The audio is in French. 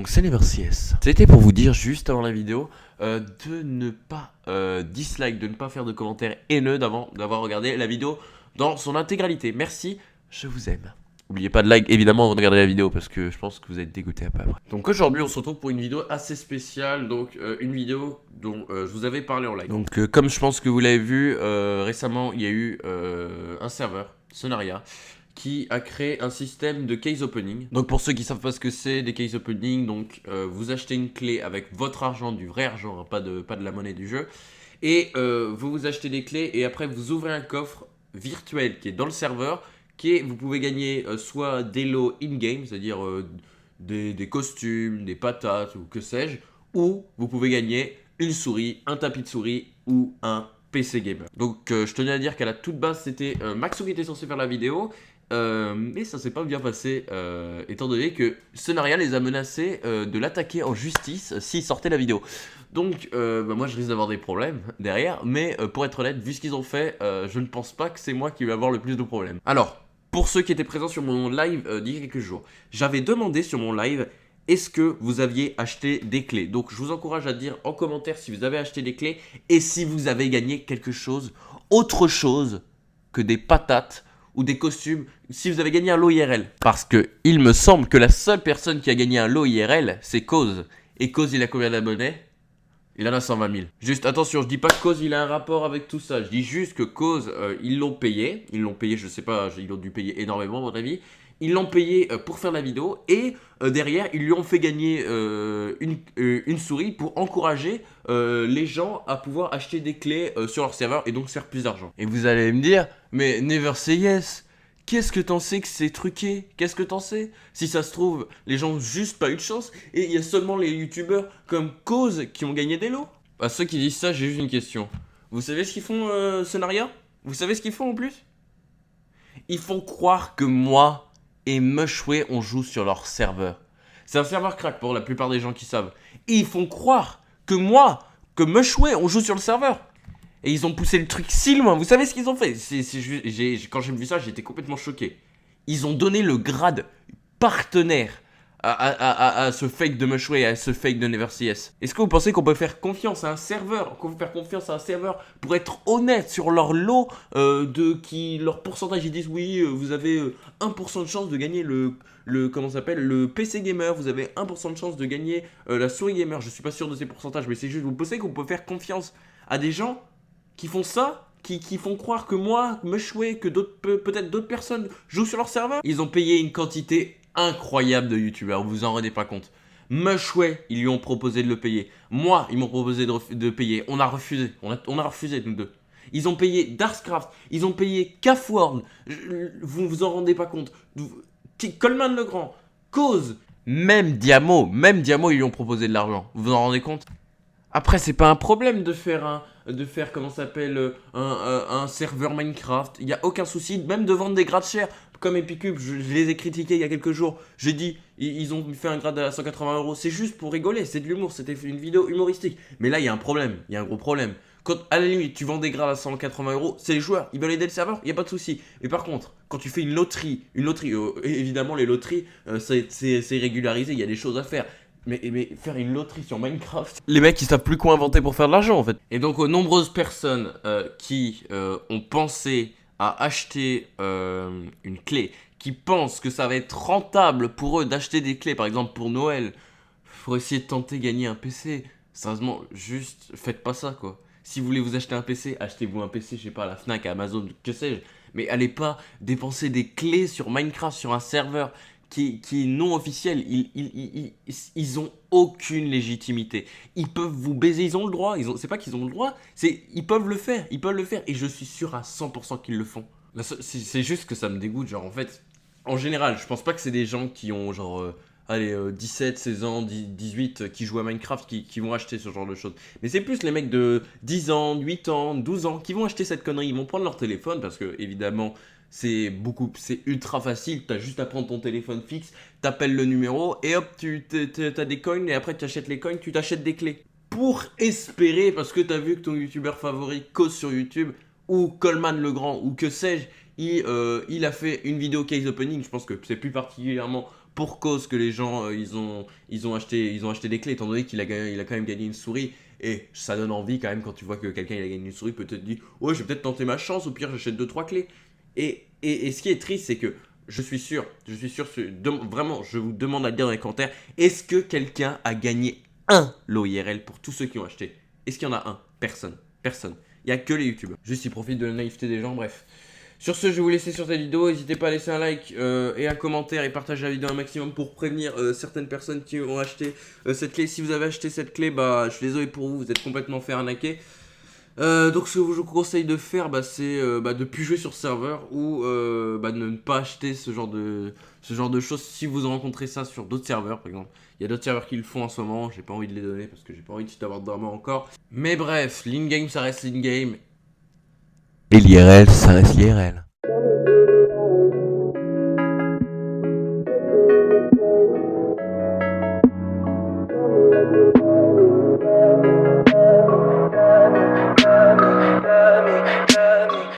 donc c'est NeverCS. C'était pour vous dire juste avant la vidéo de ne pas dislike, de ne pas faire de commentaires haineux d'avoir regardé la vidéo dans son intégralité. Merci, je vous aime. N'oubliez pas de like évidemment avant de regarder la vidéo parce que je pense que vous êtes dégoûté après. Donc aujourd'hui on se retrouve pour une vidéo assez spéciale, donc une vidéo dont je vous avais parlé en live. Donc comme je pense que vous l'avez vu, récemment il y a eu un serveur, Sonaria, qui a créé un système de case opening. Donc pour ceux qui savent pas ce que c'est des case opening, donc vous achetez une clé avec votre argent, du vrai argent, hein, pas de la monnaie du jeu, et vous achetez des clés et après vous ouvrez un coffre virtuel qui est dans le serveur, vous pouvez gagner soit des lots in-game, c'est-à-dire des costumes, des patates ou que sais-je, ou vous pouvez gagner une souris, un tapis de souris ou un PC gamer. Donc je tenais à dire qu'à la toute base c'était Maxo qui était censé faire la vidéo, mais ça s'est pas bien passé étant donné que Sonaria les a menacés de l'attaquer en justice s'ils sortaient la vidéo. Donc moi je risque d'avoir des problèmes derrière, mais pour être honnête, vu ce qu'ils ont fait, je ne pense pas que c'est moi qui vais avoir le plus de problèmes. Alors, pour ceux qui étaient présents sur mon live d'il y a quelques jours, j'avais demandé sur mon live, est-ce que vous aviez acheté des clés? Donc je vous encourage à dire en commentaire si vous avez acheté des clés et si vous avez gagné quelque chose, autre chose que des patates ou des costumes, si vous avez gagné un lot IRL. Parce que il me semble que la seule personne qui a gagné un lot IRL, c'est Cause. Et Cause, il a combien d'abonnés? Il en a 120 000. Juste attention, je dis pas que Cause il a un rapport avec tout ça. Je dis juste que Cause, ils l'ont payé. Ils l'ont payé, je sais pas, ils ont dû payer énormément à mon avis. Ils l'ont payé pour faire la vidéo et derrière ils lui ont fait gagner une souris pour encourager les gens à pouvoir acheter des clés sur leur serveur et donc faire plus d'argent. Et vous allez me dire, mais NeverCS, qu'est-ce que t'en sais que c'est truqué? Qu'est-ce que t'en sais? Si ça se trouve, les gens ont juste pas eu de chance et il y a seulement les youtubeurs comme Cause qui ont gagné des lots. À ceux qui disent ça, j'ai juste une question. Vous savez ce qu'ils font, Sonaria? Vous savez ce qu'ils font en plus? Ils font croire que moi et Mushway on joue sur leur serveur. C'est un serveur crack pour la plupart des gens qui savent. Et ils font croire que moi, que Mushway on joue sur le serveur. Et ils ont poussé le truc si loin. Vous savez ce qu'ils ont fait? Quand j'ai vu ça, j'étais complètement choqué. Ils ont donné le grade partenaire à ce fake de Mushway et à ce fake de NeverCS. Est-ce que vous pensez qu'on peut faire confiance à un serveur, pour être honnête sur leur lot leur pourcentage? Ils disent oui, vous avez 1% de chance de gagner le PC gamer, vous avez 1% de chance de gagner la souris gamer. Je suis pas sûr de ces pourcentages, mais c'est juste, vous pensez qu'on peut faire confiance à des gens qui font ça, qui font croire que moi, Mushway, que peut-être d'autres personnes jouent sur leur serveur? Ils ont payé une quantité incroyable de youtubeurs, vous vous en rendez pas compte. Mushway, ils lui ont proposé de le payer. Moi, ils m'ont proposé de payer. On a refusé. On a refusé, nous deux. Ils ont payé Darkscraft. Ils ont payé Cafworld. Vous vous en rendez pas compte. Coleman Legrand. Cause. Même Diamo, ils lui ont proposé de l'argent. Vous vous en rendez compte? Après, c'est pas un problème de faire comment ça s'appelle, un serveur Minecraft. Il n'y a aucun souci, même de vendre des grades chers. Comme Epicube, je les ai critiqués il y a quelques jours. J'ai dit, ils ont fait un grade à 180 €. C'est juste pour rigoler, c'est de l'humour, c'était une vidéo humoristique. Mais là, il y a un problème, il y a un gros problème. Quand, à la limite, tu vends des grades à 180 €, c'est les joueurs, ils veulent aider le serveur, il n'y a pas de souci. Mais par contre, quand tu fais une loterie, évidemment, les loteries, c'est régularisé, il y a des choses à faire. Mais faire une loterie sur Minecraft, les mecs ils savent plus quoi inventer pour faire de l'argent en fait. Et donc aux nombreuses personnes qui ont pensé à acheter une clé, qui pensent que ça va être rentable pour eux d'acheter des clés, par exemple pour Noël, faut essayer de tenter gagner un PC. Sérieusement, juste faites pas ça quoi. Si vous voulez vous acheter un PC, achetez-vous un PC, je sais pas, à la Fnac, à Amazon, que sais-je. Mais allez pas dépenser des clés sur Minecraft, sur un serveur qui est non officiel. Ils ont aucune légitimité. Ils peuvent vous baiser, ils ont le droit. C'est pas qu'ils ont le droit, ils peuvent le faire. Et je suis sûr à 100% qu'ils le font. C'est juste que ça me dégoûte. Genre en fait, en général, je pense pas que c'est des gens qui ont genre 17, 16 ans, 18 qui jouent à Minecraft qui vont acheter ce genre de choses. Mais c'est plus les mecs de 10 ans, 8 ans, 12 ans qui vont acheter cette connerie. Ils vont prendre leur téléphone parce que évidemment c'est ultra facile. T'as juste à prendre ton téléphone fixe, t'appelles le numéro et hop, t'as des coins et après tu achètes les coins, tu t'achètes des clés. Pour espérer, parce que t'as vu que ton youtubeur favori cause sur YouTube ou Coleman Legrand ou que sais-je, il a fait une vidéo case opening. Je pense que c'est plus particulièrement pour cause que les gens ils ont acheté des clés, étant donné qu'il a quand même gagné une souris. Et ça donne envie quand même quand tu vois que quelqu'un il a gagné une souris, peut-être dit ouais, je vais peut-être tenter ma chance, au pire j'achète 2-3 clés. Et ce qui est triste, c'est que je suis sûr, vraiment, je vous demande à le dire dans les commentaires, est-ce que quelqu'un a gagné un lot IRL pour tous ceux qui ont acheté? Est-ce qu'il y en a un? Personne. Personne. Il n'y a que les youtubeurs. Juste ils profitent de la naïveté des gens, bref. Sur ce, je vais vous laisser sur cette vidéo. N'hésitez pas à laisser un like et un commentaire et partager la vidéo un maximum pour prévenir certaines personnes qui ont acheté cette clé. Si vous avez acheté cette clé, bah je suis désolé pour vous, vous êtes complètement fait arnaquer. Donc ce que je vous conseille de faire, c'est de plus jouer sur serveur ou de ne pas acheter ce genre de choses si vous rencontrez ça sur d'autres serveurs par exemple. Il y a d'autres serveurs qui le font en ce moment, j'ai pas envie de les donner parce que j'ai pas envie d'avoir de drama encore. Mais bref, l'in-game ça reste l'in-game. Et l'IRL ça reste l'IRL.